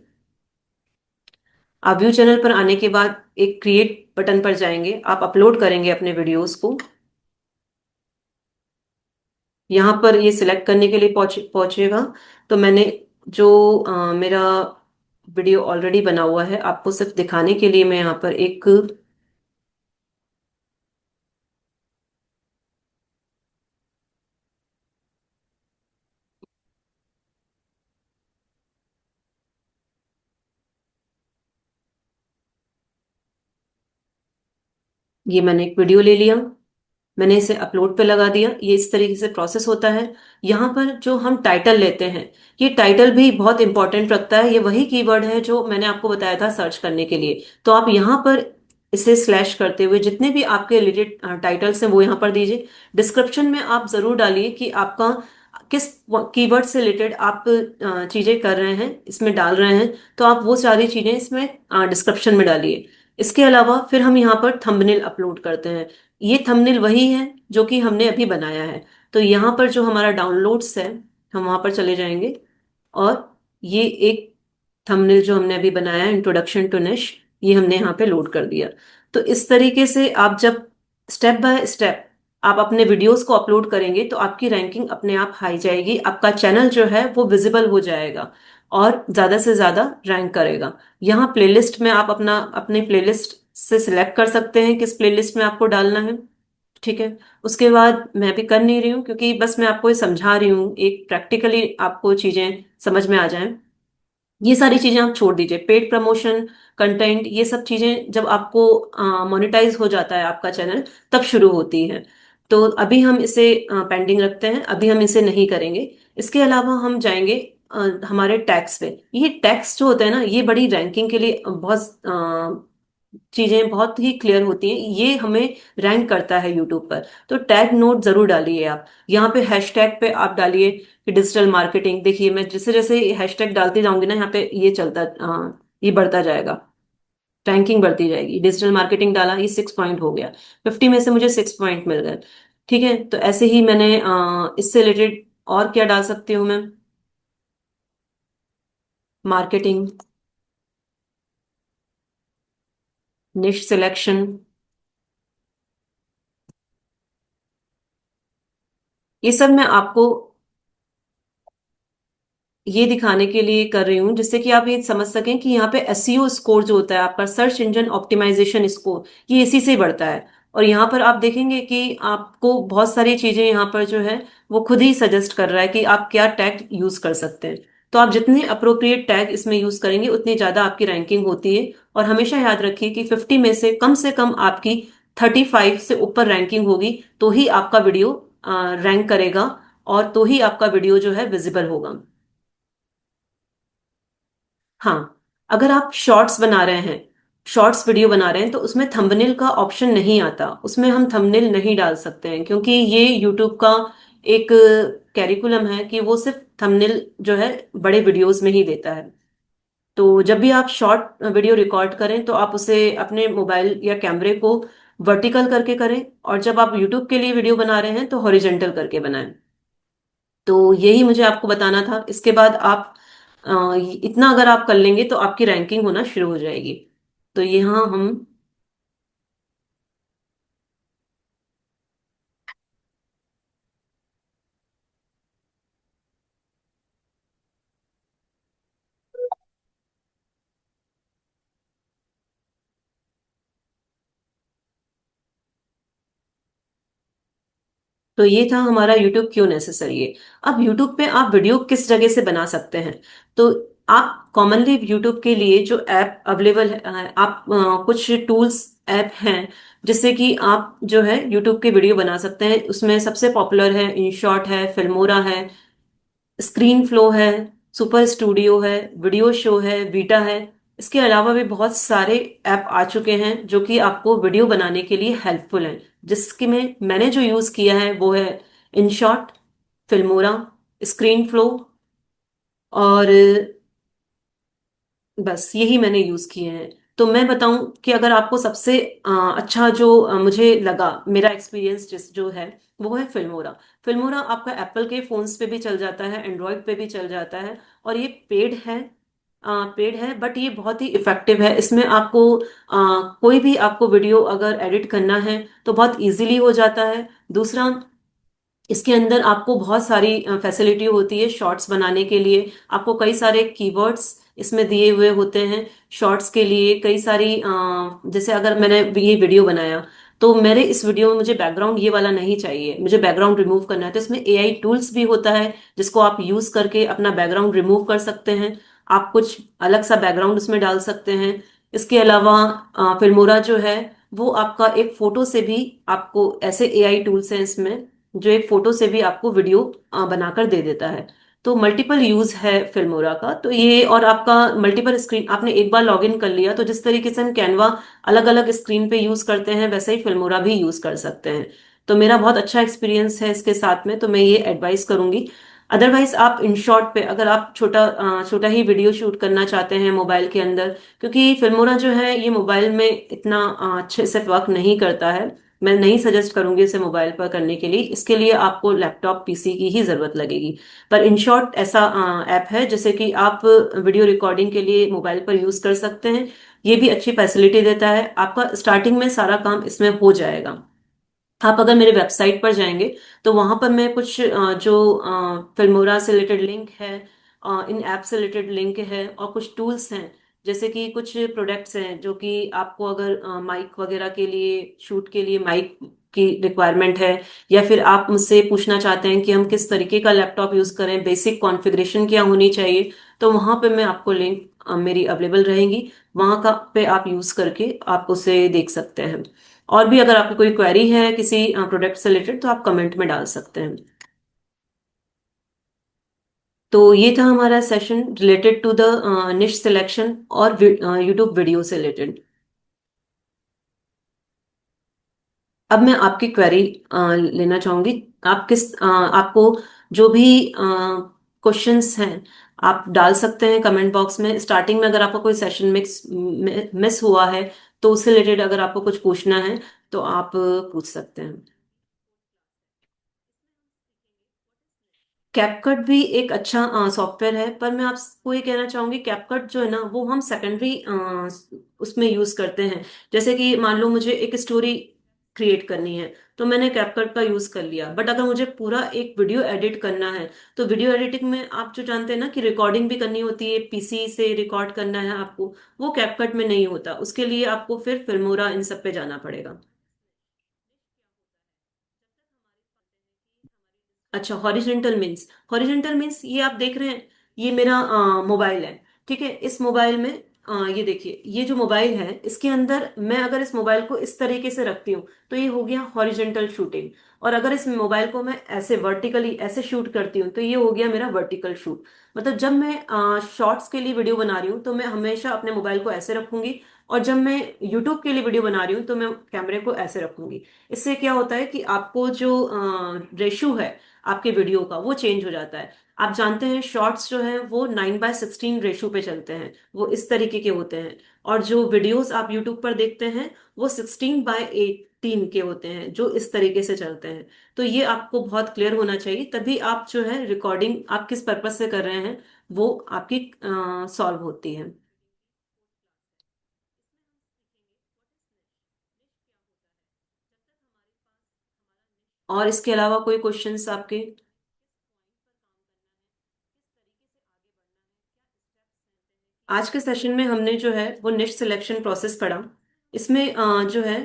आप व्यू चैनल पर आने के बाद एक क्रिएट बटन पर जाएंगे, आप अपलोड करेंगे अपने वीडियोस को। यहाँ पर ये सिलेक्ट करने के लिए पहुंचेगा। तो मैंने जो मेरा वीडियो ऑलरेडी बना हुआ है आपको सिर्फ दिखाने के लिए मैं यहाँ पर एक, ये मैंने एक वीडियो ले लिया, मैंने इसे अपलोड पे लगा दिया। ये इस तरीके से प्रोसेस होता है। यहाँ पर जो हम टाइटल लेते हैं, ये टाइटल भी बहुत इंपॉर्टेंट रखता है। ये वही कीवर्ड है जो मैंने आपको बताया था सर्च करने के लिए। तो आप यहाँ पर इसे स्लैश करते हुए जितने भी आपके रिलेटेड टाइटल्स हैं वो यहाँ पर दीजिए। डिस्क्रिप्शन में आप जरूर डालिए कि आपका किस कीवर्ड से रिलेटेड आप चीजें कर रहे हैं, इसमें डाल रहे हैं, तो आप वो सारी चीजें इसमें डिस्क्रिप्शन में डालिए। इसके अलावा फिर हम यहाँ पर थंबनेल अपलोड करते हैं। ये थंबनेल वही है जो कि हमने अभी बनाया है। तो यहाँ पर जो हमारा डाउनलोड्स है, हम वहां पर चले जाएंगे, और ये एक थंबनेल जो हमने अभी बनाया है, इंट्रोडक्शन टू निश, ये हमने यहाँ पे लोड कर दिया। तो इस तरीके से आप जब स्टेप बाय स्टेप आप अपने वीडियोस को अपलोड करेंगे तो आपकी रैंकिंग अपने आप हाई जाएगी, आपका चैनल जो है वो विजिबल हो जाएगा और ज्यादा से ज्यादा रैंक करेगा। यहाँ प्लेलिस्ट में आप अपना अपने प्लेलिस्ट से सिलेक्ट कर सकते हैं किस प्लेलिस्ट में आपको डालना है। ठीक है। उसके बाद मैं भी कर नहीं रही हूँ क्योंकि बस मैं आपको ये समझा रही हूँ, एक प्रैक्टिकली आपको चीजें समझ में आ जाएं। ये सारी चीजें आप छोड़ दीजिए, पेड प्रमोशन, कंटेंट, ये सब चीजें जब आपको मोनेटाइज हो जाता है आपका चैनल, तब शुरू होती है। तो अभी हम इसे पेंडिंग रखते हैं, अभी हम इसे नहीं करेंगे। इसके अलावा हम जाएंगे हमारे टैग्स पे। ये टैग्स जो होते हैं ना, ये बड़ी रैंकिंग के लिए बहुत चीजें बहुत ही क्लियर होती हैं, ये हमें रैंक करता है यूट्यूब पर। तो टैग नोट जरूर डालिए आप। यहाँ पे हैशटैग पे आप डालिए कि डिजिटल मार्केटिंग। देखिए मैं जैसे जैसे हैशटैग डालती जाऊंगी ना, यहाँ पे ये चलता ये बढ़ता जाएगा, रैंकिंग बढ़ती जाएगी। डिजिटल मार्केटिंग डाला, ये 6 पॉइंट हो गया, 50 में से मुझे 6 पॉइंट मिल गए। ठीक है। तो ऐसे ही मैंने इससे रिलेटेड और क्या डाल सकती हूँ मैं, मार्केटिंग, निश सिलेक्शन, ये सब मैं आपको ये दिखाने के लिए कर रही हूँ जिससे कि आप ये समझ सकें कि यहाँ पे एसईओ स्कोर जो होता है, आपका सर्च इंजन ऑप्टिमाइजेशन स्कोर, ये इसी से बढ़ता है। और यहाँ पर आप देखेंगे कि आपको बहुत सारी चीजें यहाँ पर जो है वो खुद ही सजेस्ट कर रहा है कि आप क्या टैग यूज कर सकते हैं। तो आप जितने अप्रोप्रिएट टैग इसमें यूज करेंगे उतनी ज्यादा आपकी रैंकिंग होती है। और हमेशा याद रखिए कि 50 में से कम आपकी 35 से ऊपर रैंकिंग होगी, तो ही आपका वीडियो रैंक करेगा, और तो ही आपका वीडियो जो है विजिबल होगा। हाँ, अगर आप शॉर्ट्स बना रहे हैं, शॉर्ट्स वीडियो बना रहे हैं, तो उसमें थंबनेल का ऑप्शन नहीं आता, उसमें हम थंबनेल नहीं डाल सकते हैं क्योंकि ये यूट्यूब का एक कैरिकुलम है कि वो सिर्फ थंबनेल जो है बड़े वीडियोस में ही देता है। तो जब भी आप शॉर्ट वीडियो रिकॉर्ड करें तो आप उसे अपने मोबाइल या कैमरे को वर्टिकल करके करें, और जब आप यूट्यूब के लिए वीडियो बना रहे हैं तो हॉरिजेंटल करके बनाएं। तो यही मुझे आपको बताना था। इसके बाद आप इतना अगर आप कर लेंगे तो आपकी रैंकिंग होना शुरू हो जाएगी। तो यहाँ हम, तो ये था हमारा यूट्यूब क्यों नेसेसरी है। अब यूट्यूब पे आप वीडियो किस जगह से बना सकते हैं। तो आप कॉमनली यूट्यूब के लिए जो ऐप अवेलेबल है, आप कुछ टूल्स ऐप हैं जिससे कि आप जो है यूट्यूब के वीडियो बना सकते हैं। उसमें सबसे पॉपुलर है इनशॉट है, फिल्मोरा है, स्क्रीन फ्लो है, सुपर स्टूडियो है, वीडियो शो है, वीटा है। इसके अलावा भी बहुत सारे ऐप आ चुके हैं जो कि आपको वीडियो बनाने के लिए हेल्पफुल हैं। जिसके में मैंने जो यूज किया है वो है इनशॉट, फिल्मोरा, स्क्रीन फ्लो, और बस यही मैंने यूज किए हैं। तो मैं बताऊं कि अगर आपको सबसे अच्छा जो मुझे लगा, मेरा एक्सपीरियंस जिस जो है वो है फिल्मोरा। फिल्मोरा आपका एप्पल के फोन्स पे भी चल जाता है, एंड्रॉयड पे भी चल जाता है, और ये पेड है, बट ये बहुत ही इफेक्टिव है। इसमें आपको कोई भी आपको वीडियो अगर एडिट करना है तो बहुत इजीली हो जाता है। दूसरा, इसके अंदर आपको बहुत सारी फैसिलिटी होती है शॉर्ट्स बनाने के लिए। आपको कई सारे कीवर्ड्स इसमें दिए हुए होते हैं शॉर्ट्स के लिए, कई सारी जैसे अगर मैंने ये वीडियो बनाया तो मेरे इस वीडियो में मुझे बैकग्राउंड ये वाला नहीं चाहिए, मुझे बैकग्राउंड रिमूव करना है, तो इसमें एआई टूल्स भी होता है जिसको आप यूज करके अपना बैकग्राउंड रिमूव कर सकते हैं। आप कुछ अलग सा बैकग्राउंड उसमें डाल सकते हैं। इसके अलावा फिल्मोरा जो है वो आपका एक फोटो से भी, आपको ऐसे एआई टूल्स हैं इसमें जो एक फोटो से भी आपको वीडियो बनाकर दे देता है। तो मल्टीपल यूज है फिल्मोरा का। तो ये, और आपका मल्टीपल स्क्रीन, आपने एक बार लॉगिन कर लिया तो जिस तरीके से हम कैनवा अलग अलग स्क्रीन पे यूज करते हैं वैसे ही फिल्मोरा भी यूज कर सकते हैं। तो मेरा बहुत अच्छा एक्सपीरियंस है इसके साथ में, तो मैं ये एडवाइस करूंगी। अदरवाइज आप इन शॉर्ट पे अगर आप छोटा ही वीडियो शूट करना चाहते हैं मोबाइल के अंदर, क्योंकि फिल्मोरा जो है ये मोबाइल में इतना अच्छे से वर्क नहीं करता है। मैं नहीं सजेस्ट करूंगी इसे मोबाइल पर करने के लिए, इसके लिए आपको लैपटॉप पीसी की ही जरूरत लगेगी। पर इन शॉर्ट ऐसा ऐप है जैसे कि आप वीडियो रिकॉर्डिंग के लिए मोबाइल पर यूज कर सकते हैं। ये भी अच्छी फैसिलिटी देता है, आपका स्टार्टिंग में सारा काम इसमें हो जाएगा। आप अगर मेरे वेबसाइट पर जाएंगे तो वहां पर मैं कुछ जो फिल्मोरा से रिलेटेड लिंक है, इन ऐप से रिलेटेड लिंक है, और कुछ टूल्स हैं, जैसे कि कुछ प्रोडक्ट्स हैं जो कि आपको अगर माइक वगैरह के लिए, शूट के लिए माइक की रिक्वायरमेंट है, या फिर आप मुझसे पूछना चाहते हैं कि हम किस तरीके का लैपटॉप यूज करें, बेसिक कॉन्फ़िगरेशन क्या होनी चाहिए, तो वहां पे मैं आपको लिंक मेरी अवेलेबल रहेंगी। वहां का पे आप यूज करके आप उसे देख सकते हैं। और भी अगर आपकी कोई क्वेरी है किसी प्रोडक्ट से रिलेटेड तो आप कमेंट में डाल सकते हैं। तो ये था हमारा session related to the niche selection और यूट्यूब वीडियो से रिलेटेड। अब मैं आपकी क्वेरी लेना चाहूंगी। आपको जो भी क्वेश्चंस हैं आप डाल सकते हैं कमेंट बॉक्स में। स्टार्टिंग में अगर आपका कोई सेशन मिस हुआ है तो उससे रिलेटेड अगर आपको कुछ पूछना है तो आप पूछ सकते हैं। कैपकट भी एक अच्छा सॉफ्टवेयर है, पर मैं आपको ये कहना चाहूंगी कैपकट जो है ना वो हम सेकेंडरी उसमें यूज करते हैं। जैसे कि मान लो मुझे एक स्टोरी क्रिएट करनी है तो मैंने कैपकट का यूज कर लिया, बट अगर मुझे पूरा एक वीडियो एडिट करना है तो वीडियो एडिटिंग में आप जो जानते हैं ना कि रिकॉर्डिंग भी करनी होती है, पीसी से रिकॉर्ड करना है आपको, वो कैपकट में नहीं होता। उसके लिए आपको फिर फिल्मोरा इन सब पे जाना पड़ेगा। अच्छा, हॉरिजेंटल मीन्स ये आप देख रहे हैं, ये मेरा मोबाइल है। ठीक है, इस मोबाइल में ये देखिए, ये जो मोबाइल है इसके अंदर मैं अगर इस मोबाइल को इस तरीके से रखती हूँ तो ये हो गया हॉरिजेंटल शूटिंग। और अगर इस मोबाइल को मैं ऐसे वर्टिकली ऐसे शूट करती हूँ तो ये हो गया मेरा वर्टिकल शूट। मतलब जब मैं शॉर्ट्स के लिए वीडियो बना रही हूँ तो मैं हमेशा अपने मोबाइल को ऐसे रखूंगी, और जब मैं यूट्यूब के लिए वीडियो बना रही हूँ तो मैं कैमरे को ऐसे रखूंगी। इससे क्या होता है कि आपको जो रेशो है आपके वीडियो का वो चेंज हो जाता है। आप जानते हैं शॉर्ट्स जो है वो 9:16 रेशो पे चलते हैं, वो इस तरीके के होते हैं। और जो वीडियोस आप यूट्यूब पर देखते हैं वो 16:18 के होते हैं, जो इस तरीके से चलते हैं। तो ये आपको बहुत क्लियर होना चाहिए, तभी आप जो है रिकॉर्डिंग आप किस पर्पज से कर रहे हैं वो आपकी सॉल्व होती है। और इसके अलावा कोई क्वेश्चंस आपके? आज के सेशन में हमने जो है वो निश सिलेक्शन प्रोसेस पढ़ा। इसमें जो है,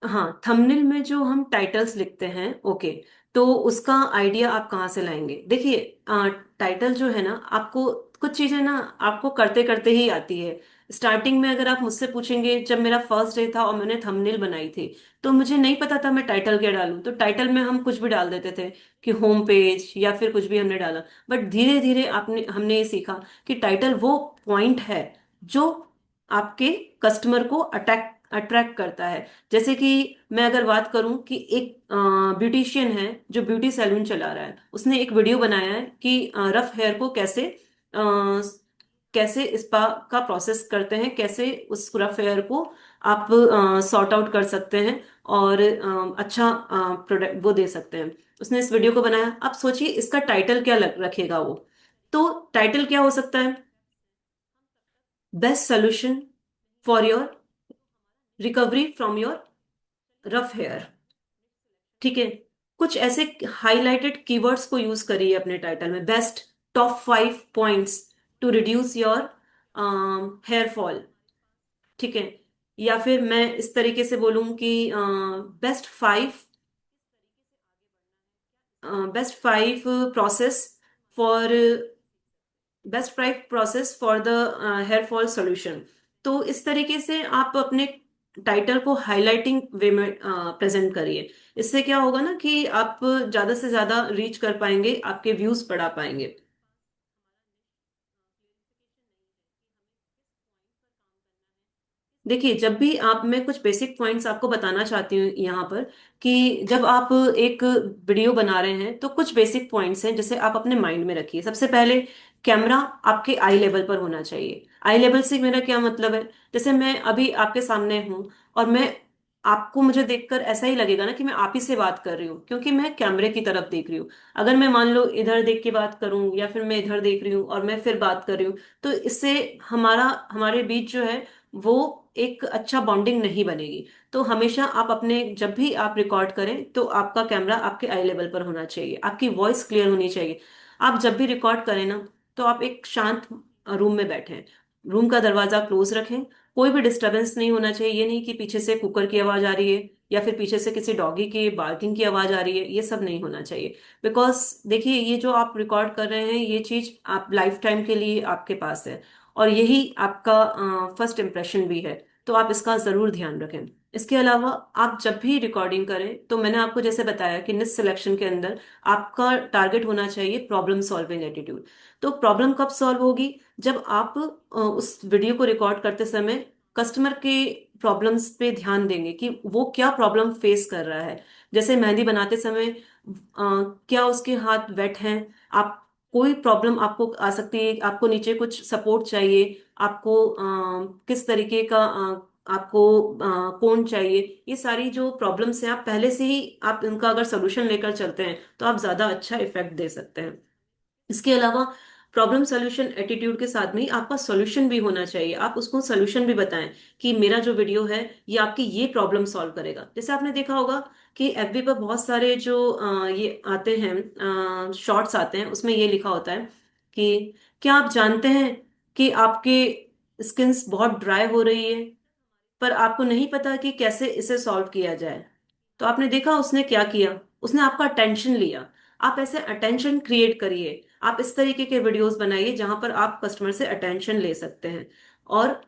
हाँ, थंबनेल में जो हम टाइटल्स लिखते हैं, ओके, तो उसका आइडिया आप कहाँ से लाएंगे? देखिए, टाइटल जो है ना आपको कुछ चीजें ना आपको करते करते ही आती है। स्टार्टिंग में अगर आप मुझसे पूछेंगे, जब मेरा फर्स्ट डे था और मैंने थंबनेल बनाई थी तो मुझे नहीं पता था मैं टाइटल क्या डालूं, तो टाइटल में हम कुछ भी डाल देते थे कि होम पेज या फिर कुछ भी हमने डाला। बट धीरे धीरे आपने हमने ये सीखा कि टाइटल वो पॉइंट है जो आपके कस्टमर को अट्रैक्ट करता है। जैसे कि मैं अगर बात करूं कि एक ब्यूटिशियन है जो ब्यूटी सैलून चला रहा है, उसने एक वीडियो बनाया है कि रफ हेयर को कैसे स्पा का प्रोसेस करते हैं, कैसे उस रफ हेयर को आप सॉर्ट आउट कर सकते हैं और अच्छा प्रोडक्ट वो दे सकते हैं। उसने इस वीडियो को बनाया। अब सोचिए इसका टाइटल क्या रखेगा वो। तो टाइटल क्या हो सकता है? Best solution for your recovery from your rough hair. ठीक है, कुछ ऐसे हाईलाइटेड कीवर्ड्स को यूज करिए अपने टाइटल में। Best top 5 points to reduce your hair fall. ठीक है, या फिर मैं इस तरीके से बोलूं कि best five best five process for best five process for the hair fall solution. तो इस तरीके से आप अपने टाइटल को हाईलाइटिंग वे में प्रेजेंट करिए। इससे क्या होगा ना कि आप ज्यादा से ज्यादा रीच कर पाएंगे, आपके व्यूज बढ़ा पाएंगे। देखिए, जब भी आप, मैं कुछ बेसिक पॉइंट्स आपको बताना चाहती हूँ यहाँ पर, कि जब आप एक वीडियो बना रहे हैं तो कुछ बेसिक पॉइंट्स हैं जैसे आप अपने माइंड में रखिए। सबसे पहले, कैमरा आपके आई लेवल पर होना चाहिए। आई लेवल से मेरा क्या मतलब है, जैसे मैं अभी आपके सामने हूँ और मैं, आपको मुझे देखकर ऐसा ही लगेगा ना कि मैं आप ही से बात कर रही हूँ, क्योंकि मैं कैमरे की तरफ देख रही हूँ। अगर मैं मान लो इधर देख के बात करूँ या फिर मैं इधर देख रही हूँ और मैं फिर बात कर रही हूँ, तो इससे हमारे बीच जो है वो एक अच्छा बॉन्डिंग नहीं बनेगी। तो हमेशा आप अपने, जब भी आप रिकॉर्ड करें तो आपका कैमरा आपके आई लेवल पर होना चाहिए, आपकी वॉइस क्लियर होनी चाहिए। आप जब भी रिकॉर्ड करें ना, तो आप एक शांत रूम में बैठें, रूम का दरवाजा क्लोज रखें, कोई भी डिस्टरबेंस नहीं होना चाहिए। ये नहीं कि पीछे से कुकर की आवाज आ रही है या फिर पीछे से किसी डॉगी की बार्किंग की आवाज आ रही है, ये सब नहीं होना चाहिए। बिकॉज देखिए, ये जो आप रिकॉर्ड कर रहे हैं, ये चीज आप लाइफ टाइम के लिए आपके पास है, और यही आपका फर्स्ट इम्प्रेशन भी है। तो आप इसका जरूर ध्यान रखें। इसके अलावा आप जब भी रिकॉर्डिंग करें, तो मैंने आपको जैसे बताया कि निश सिलेक्शन के अंदर आपका टारगेट होना चाहिए प्रॉब्लम सॉल्विंग एटीट्यूड। तो प्रॉब्लम कब सॉल्व होगी, जब आप उस वीडियो को रिकॉर्ड करते समय कस्टमर के प्रॉब्लम्स पे ध्यान देंगे कि वो क्या प्रॉब्लम फेस कर रहा है। जैसे मेहंदी बनाते समय क्या उसके हाथ वेट हैं, आप, कोई प्रॉब्लम आपको आ सकती है, आपको नीचे कुछ सपोर्ट चाहिए, आपको किस तरीके का आपको कोण चाहिए, ये सारी जो प्रॉब्लम्स हैं, आप पहले से ही आप इनका अगर सोल्यूशन लेकर चलते हैं तो आप ज्यादा अच्छा इफेक्ट दे सकते हैं। इसके अलावा प्रॉब्लम सॉल्यूशन एटीट्यूड के साथ में ही आपका सॉल्यूशन भी होना चाहिए। आप उसको सॉल्यूशन भी बताएं कि मेरा जो वीडियो है ये आपकी ये प्रॉब्लम सॉल्व करेगा। जैसे आपने देखा होगा कि एफबी पर बहुत सारे जो ये आते हैं, शॉर्ट्स आते हैं, उसमें ये लिखा होता है कि क्या आप जानते हैं कि आपके स्किन्स बहुत ड्राई हो रही है, पर आपको नहीं पता कि कैसे इसे सॉल्व किया जाए। तो आपने देखा उसने क्या किया, उसने आपका अटेंशन लिया। आप ऐसे अटेंशन क्रिएट करिए, आप इस तरीके के वीडियोस बनाइए जहां पर आप कस्टमर से अटेंशन ले सकते हैं। और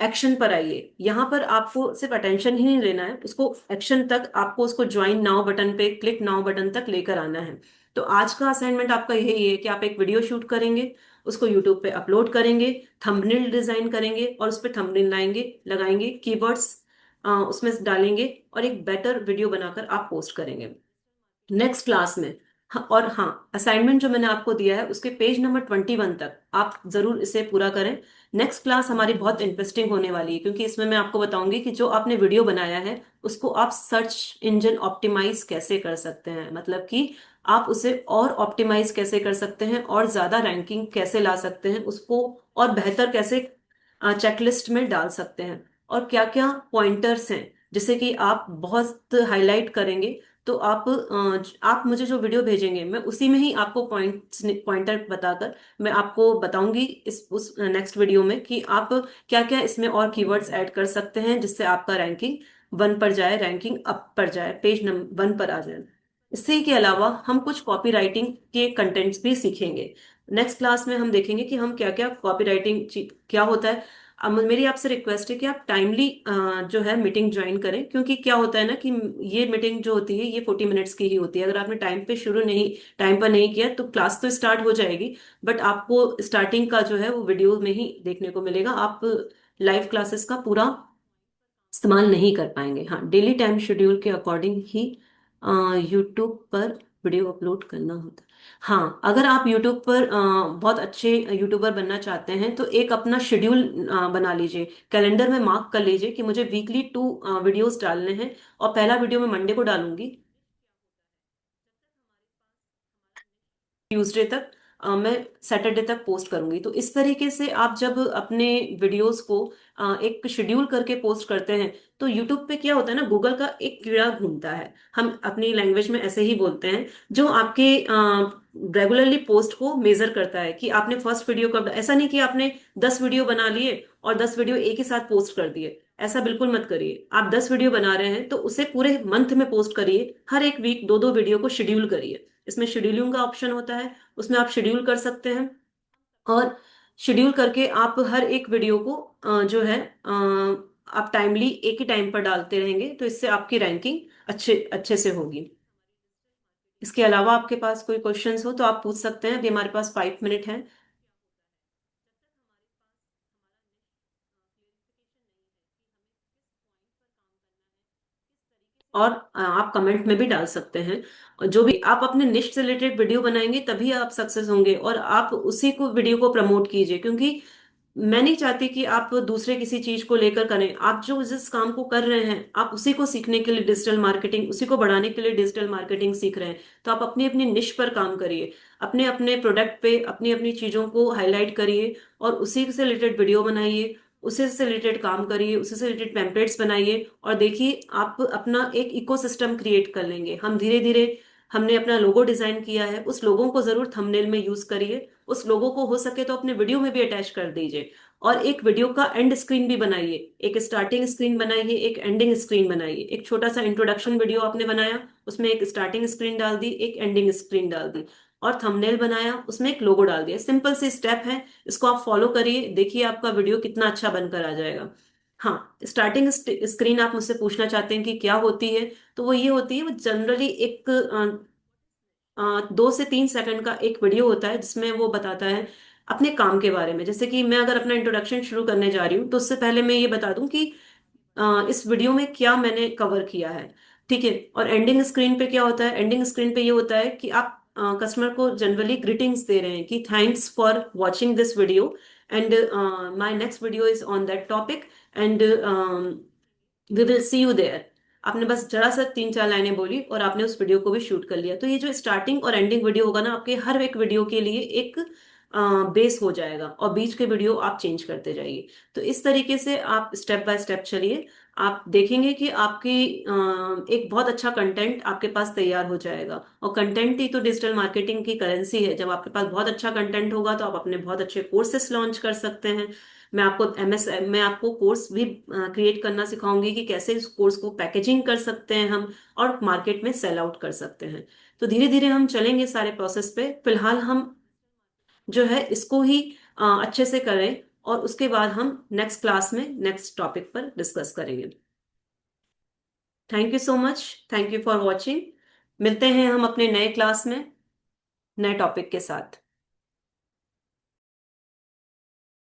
एक्शन पर आइए, यहाँ पर आपको सिर्फ अटेंशन ही नहीं लेना है, उसको एक्शन तक, आपको उसको ज्वाइन नाउ बटन पे, क्लिक नाउ बटन तक लेकर आना है। तो आज का असाइनमेंट आपका यही है कि आप एक वीडियो शूट करेंगे, उसको यूट्यूब पे अपलोड करेंगे, थंबनेल डिजाइन करेंगे और उस पर थंबनेल लाएंगे, लगाएंगे कीवर्ड्स, उसमें डालेंगे और एक बेटर वीडियो बनाकर आप पोस्ट करेंगे नेक्स्ट क्लास में। हाँ, और हाँ, असाइनमेंट जो मैंने आपको दिया है उसके पेज नंबर 21 तक आप जरूर इसे पूरा करें। नेक्स्ट क्लास हमारी बहुत इंटरेस्टिंग होने वाली है, क्योंकि इसमें मैं आपको बताऊंगी कि जो आपने वीडियो बनाया है उसको आप सर्च इंजन ऑप्टिमाइज कैसे कर सकते हैं, मतलब कि आप उसे और ऑप्टिमाइज कैसे कर सकते हैं और ज्यादा रैंकिंग कैसे ला सकते हैं उसको, और बेहतर कैसे चेकलिस्ट में डाल सकते हैं, और क्या क्या पॉइंटर्स हैं जिसे कि आप बहुत हाईलाइट करेंगे। तो आप मुझे जो वीडियो भेजेंगे, मैं उसी में ही आपको पॉइंटर बताकर मैं आपको बताऊंगी इस उस नेक्स्ट वीडियो में कि आप क्या क्या इसमें और कीवर्ड्स ऐड कर सकते हैं जिससे आपका रैंकिंग 1 पर जाए, रैंकिंग अप पर जाए, पेज नंबर 1 पर आ जाए। इसी के अलावा हम कुछ कॉपी राइटिंग के कंटेंट्स भी सीखेंगे। नेक्स्ट क्लास में हम देखेंगे कि हम क्या क्या कॉपी राइटिंग क्या होता है। अब मेरी आपसे रिक्वेस्ट है कि आप टाइमली जो है मीटिंग ज्वाइन करें, क्योंकि क्या होता है ना कि ये मीटिंग जो होती है ये 40 मिनट्स की ही होती है। अगर आपने टाइम पे शुरू नहीं, टाइम पर नहीं किया तो क्लास तो स्टार्ट हो जाएगी, बट आपको स्टार्टिंग का जो है वो वीडियो में ही देखने को मिलेगा, आप लाइव क्लासेस का पूरा इस्तेमाल नहीं कर पाएंगे। हाँ, डेली टाइम शेड्यूल के अकॉर्डिंग ही यूट्यूब पर वीडियो अपलोड करना होता है। हाँ, अगर आप यूट्यूब पर बहुत अच्छे यूट्यूबर बनना चाहते हैं तो एक अपना शेड्यूल बना लीजिए, कैलेंडर में मार्क कर लीजिए कि मुझे वीकली 2 वीडियोस डालने हैं, और पहला वीडियो मैं मंडे को डालूंगी, ट्यूसडे तक मैं सैटरडे तक पोस्ट करूंगी। तो इस तरीके से आप जब अपने वीडियोस को एक शेड्यूल करके पोस्ट करते हैं, तो यूट्यूब पे क्या होता है ना, गूगल का एक कीड़ा घूमता है, हम अपनी लैंग्वेज में ऐसे ही बोलते हैं, जो आपके रेगुलरली पोस्ट को मेजर करता है कि आपने फर्स्ट वीडियो कब, ऐसा नहीं कि आपने 10 वीडियो बना लिए और 10 वीडियो एक ही साथ पोस्ट कर दिए। ऐसा बिल्कुल मत करिए। आप 10 वीडियो बना रहे हैं तो उसे पूरे मंथ में पोस्ट करिए, हर एक वीक 2-2 वीडियो को शेड्यूल करिए। इसमें शेड्यूलिंग का ऑप्शन होता है, उसमें आप शेड्यूल कर सकते हैं, और शेड्यूल करके आप हर एक वीडियो को जो है आप टाइमली एक ही टाइम पर डालते रहेंगे, तो इससे आपकी रैंकिंग अच्छे अच्छे से होगी। इसके अलावा आपके पास कोई क्वेश्चंस हो तो आप पूछ सकते हैं, अभी हमारे पास 5 मिनट है। और आप कमेंट में भी डाल सकते हैं। और जो भी आप अपने निश से रिलेटेड वीडियो बनाएंगे तभी आप सक्सेस होंगे, और आप उसी को वीडियो को प्रमोट कीजिए, क्योंकि मैं नहीं चाहती कि आप दूसरे किसी चीज को लेकर करें। आप जो जिस काम को कर रहे हैं आप उसी को सीखने के लिए डिजिटल मार्केटिंग, उसी को बढ़ाने के लिए डिजिटल मार्केटिंग सीख रहे हैं, तो आप अपनी अपनी निश पर काम करिए, अपने अपने प्रोडक्ट पे अपनी अपनी चीजों को हाईलाइट करिए और उसी से रिलेटेड वीडियो बनाइए, उसी से रिलेटेड काम करिए, उसी से रिलेटेड टेम्पलेट्स बनाइए, और देखिए आप अपना एक इकोसिस्टम क्रिएट कर लेंगे। हम धीरे धीरे, हमने अपना लोगो डिजाइन किया है, उस लोगों को जरूर थंबनेल में यूज करिए, उस लोगों को हो सके तो अपने वीडियो में भी अटैच कर दीजिए, और एक वीडियो का एंड स्क्रीन भी बनाइए, एक स्टार्टिंग स्क्रीन बनाइए, एक एंडिंग स्क्रीन बनाइए। एक छोटा सा इंट्रोडक्शन वीडियो आपने बनाया, उसमें एक स्टार्टिंग स्क्रीन डाल दी, एक एंडिंग स्क्रीन डाल दी, और थंबनेल बनाया, उसमें एक लोगो डाल दिया। सिंपल सी स्टेप है, इसको आप फॉलो करिए, देखिए आपका वीडियो कितना अच्छा बनकर आ जाएगा। हाँ, स्टार्टिंग स्क्रीन आप मुझसे पूछना चाहते हैं कि क्या होती है, तो वो ये होती है, वो जनरली एक 2 से 3 सेकंड का एक वीडियो होता है जिसमें वो बताता है अपने काम के बारे में। जैसे कि मैं अगर अपना इंट्रोडक्शन शुरू करने जा रही हूँ तो उससे पहले मैं ये बता दूं कि इस वीडियो में क्या मैंने कवर किया है, ठीक है। और एंडिंग स्क्रीन पे क्या होता है, एंडिंग स्क्रीन पे ये होता है कि आप कस्टमर को जनरली ग्रीटिंग्स दे रहे हैं कि thanks for watching this video, and my next video is on that topic, and we will see you there. आपने बस जरा सा 3 4 लाइनें बोली और आपने उस वीडियो को भी शूट कर लिया। तो ये जो स्टार्टिंग और एंडिंग वीडियो होगा ना, आपके हर एक वीडियो के लिए एक बेस हो जाएगा, और बीच के वीडियो आप चेंज करते जाइए। तो इस तरीके से आप स्टेप बाय स्टेप चलिए, आप देखेंगे कि आपकी एक बहुत अच्छा कंटेंट आपके पास तैयार हो जाएगा। और कंटेंट ही तो डिजिटल मार्केटिंग की करेंसी है। जब आपके पास बहुत अच्छा कंटेंट होगा तो आप अपने बहुत अच्छे कोर्सेस लॉन्च कर सकते हैं। मैं आपको कोर्स भी क्रिएट करना सिखाऊंगी कि कैसे इस कोर्स को पैकेजिंग कर सकते हैं हम, और मार्केट में सेल आउट कर सकते हैं। तो धीरे धीरे हम चलेंगे सारे प्रोसेस पे। फिलहाल हम जो है इसको ही अच्छे से करें, और उसके बाद हम नेक्स्ट क्लास में नेक्स्ट टॉपिक पर डिस्कस करेंगे। Thank you so much, thank you for watching. मिलते हैं हम अपने नए क्लास में नए टॉपिक के साथ।